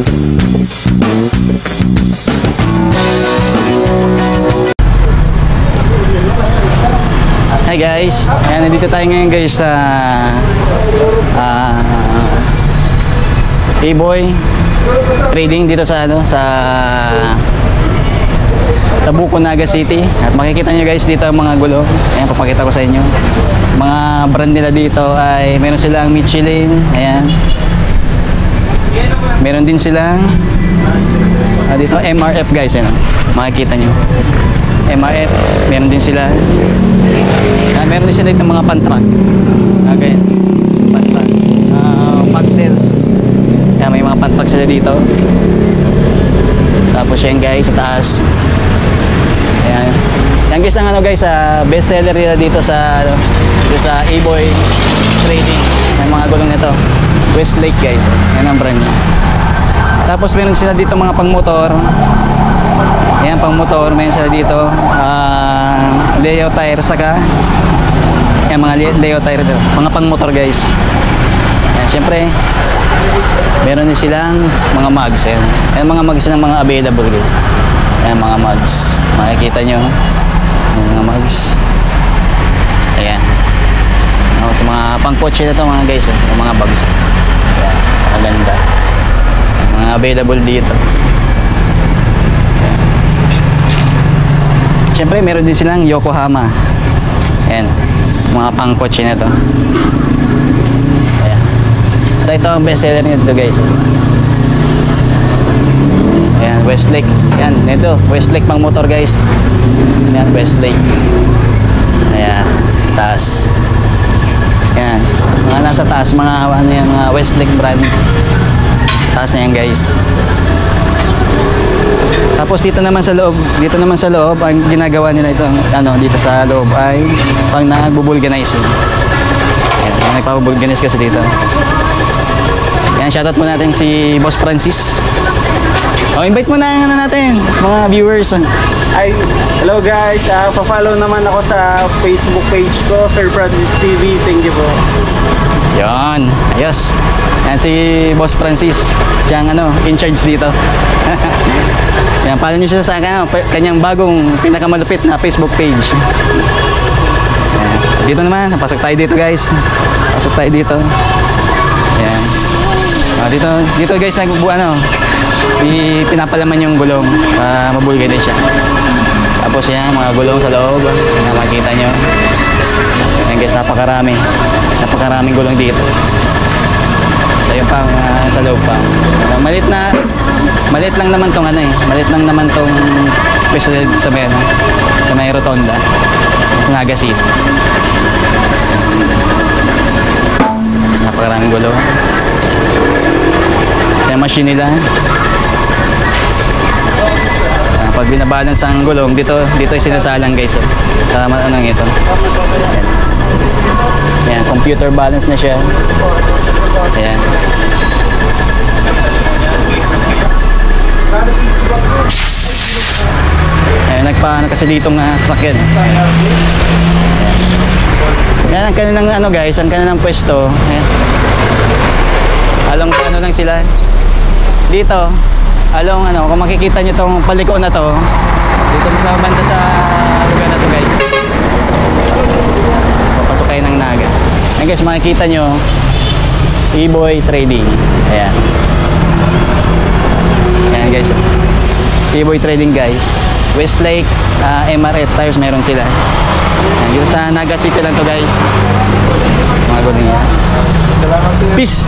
Hi guys, ayan, nandito tayo ngayon guys sa A-Boy Trading dito sa Tabuco, Naga City. At makikita nyo guys dito ang mga gulo. Ayan, papakita ko sa inyo. Mga brand nila dito ay meron silang Michelin, ayan. Meron din silang dito MRF guys, ayan, makikita nyo MRF, meron din sila. Meron din sila dito mga pan-truck. Okay, pan-truck, Maxels. Kaya may mga pan-truck sila dito. Tapos yan guys sa taas. Ayan. Yan guys ang guys, best seller nila dito sa A-Boy Trading. May mga gulong nito, Westlake guys. Yan ang brand niya. Tapos meron sila dito mga pang-motor. Ayan, pang-motor, meron sila dito Leo tire, saka ayan, mga Leo tire dito, mga pang-motor guys. Ayan, syempre meron din silang mga mugs. Ayan, ayan mga mugs ng mga available guys. Ayan, mga mugs, makikita nyo ayan, mga mugs. Ayan, sa mga pang-kotse na to mga guys, mga bags. Ayan, maganda, mga available dito. Siyempre meron din silang Yokohama. Ayan, mga pang-kotse na to. Ayan. So ito ang best seller nito guys. Ayan, Westlake. Ayan, ito Westlake pang motor guys. Ayan, Westlake. Ayan, taas. Ayan, mga nasa taas, mga ano yan, mga Westlake brand. Sa taas na yan guys. Tapos dito naman sa loob, ang ginagawa nila ito, dito sa loob ay pang nagbo-vulcanizing. Ayan, nagpa-vulcanize kasi dito. Ayan, shoutout mo natin si Boss Francis. Invite mo na natin mga viewers. Ay, hello guys, pa-follow naman ako sa Facebook page ko, Sir Francis TV. Thank you po. Yan, ayos. Yan si Boss Francis, siyang in charge dito. Yan, follow nyo siya sa kanyang bagong pinakamalupit na Facebook page. Yan. Dito naman, pasok tayo dito guys. Pasok tayo dito. Yan. Dito guys, pinapalaman yung gulong para mabulga din siya. Tapos yan, mga gulong sa loob. Yan, makikita nyo. Yan guys, napakaraming gulong dito. Ayun pang sa loob pa. Malit lang naman tong malit lang naman tong pwesto sa may rotonda sa Naga City. Napakaraming gulong. Yan machine nila. Pag binabalance ang gulong dito ay sinasalang guys. Sa ito. Yan, computer balance na siya. Ayan. Ayan, nagkasilitong sasakyan. Ayan, ang kanilang guys, ang kanilang pwesto. Ayan. Along lang sila. Dito, along kung makikita nyo tong paliko na to, dito sa banda sa lugar na to guys. Papasok kayo ng Naga. Ayan guys, makikita nyo A-Boy Trading. Ayan. Ayan guys, A-Boy Trading guys. Westlake, MRF tires meron sila. Ayan, dito sa Naga City lang to guys. Mga gulo niya. Peace!